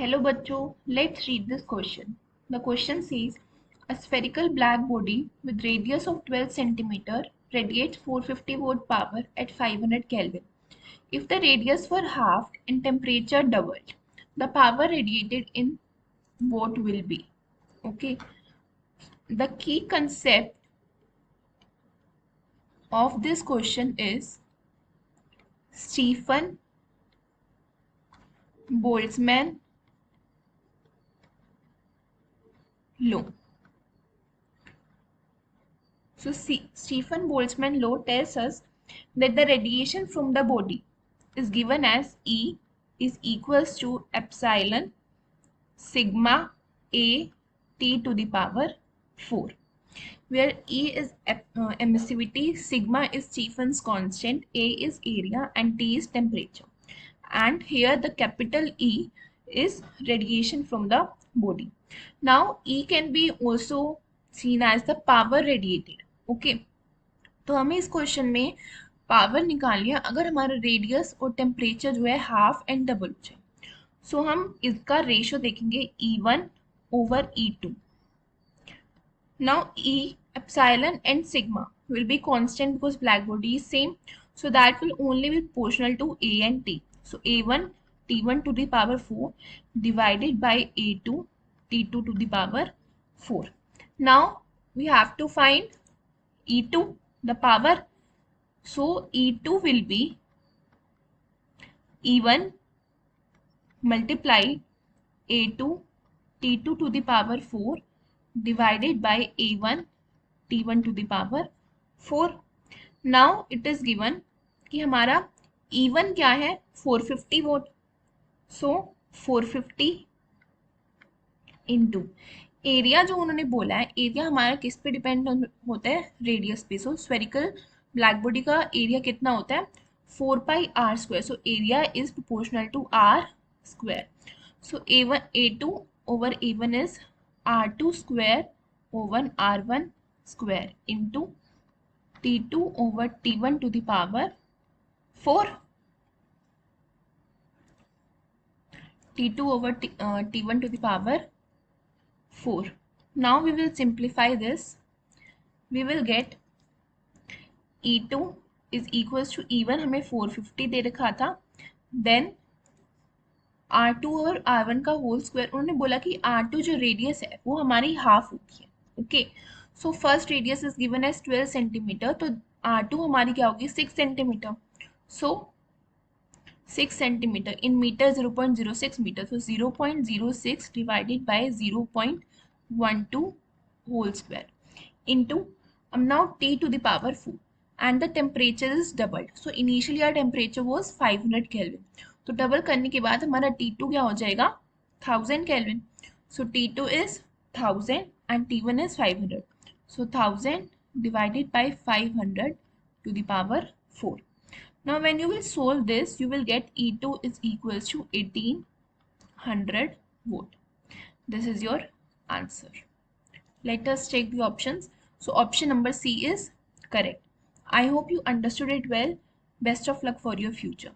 Hello bachcho, let's read this question. The question says a spherical black body with radius of 12 cm radiates 450 watt power at 500 Kelvin. If the radius were halved and temperature doubled, the power radiated in watt will be. Okay. The key concept of this question is Stefan Boltzmann law. So Stefan Boltzmann law tells us that the radiation from the body is given as E is equals to epsilon sigma A T to the power 4, where E is emissivity, sigma is Stefan's constant, A is area, and T is temperature. And here the capital E is radiation from the body. Now E can be also seen as the power radiated. Okay तो हमें इस question में power निकालनी है अगर हमारा radius और temperature जो है हाफ एंड डबल हो जाए. सो हम इसका रेशियो देखेंगे E1 over E2. Now E, epsilon and sigma will be constant because black body is same. So that will only be proportional to A and T. So A1 T1 to the power 4 divided by A2 T2 to the power 4. Now we have to find E2, the power. So E2 will be E1 multiply A2 T2 to the power 4 divided by A1 T1 to the power 4. Now it is given कि हमारा E1 क्या है 450 vote. So 450 into area जो उन्होंने बोला है, area हमारा किस पे डिपेंड होता है, रेडियस पे. सो स्फेरिकल ब्लैक बॉडी का एरिया कितना होता है 4πr². So area is proportional to r square. So A2 over A1 is r2 square over r1 square into T2 over T1 to the power 4. T2 over T1 to the power 4. Now we will simplify this. We will get E2 is equals to E1 हमें 450 दे रखा था. Then R2 और R1 का whole square. उन्होंने बोला कि R2 जो radius है वो हमारी हाफ होगी. Okay so first radius is given as 12 centimetre. तो R2 हमारी क्या होगी 6 centimetre. So 6 centimetre in metre 0.06 metre. So 0.06 divided by 0.12 whole square into now T to the power 4 and the temperature is doubled. So initially our temperature was 500 Kelvin. तो double करने के बाद हमारा T2 क्या हो जाएगा 1000 Kelvin. So T2 is 1000 and T1 is 500. So 1000 divided by 500 to the power 4. Now when you will solve this, you will get E2 is equals to 1800 volt. This is your answer. Let us check the options. So option number C is correct. I hope you understood it well. Best of luck for your future.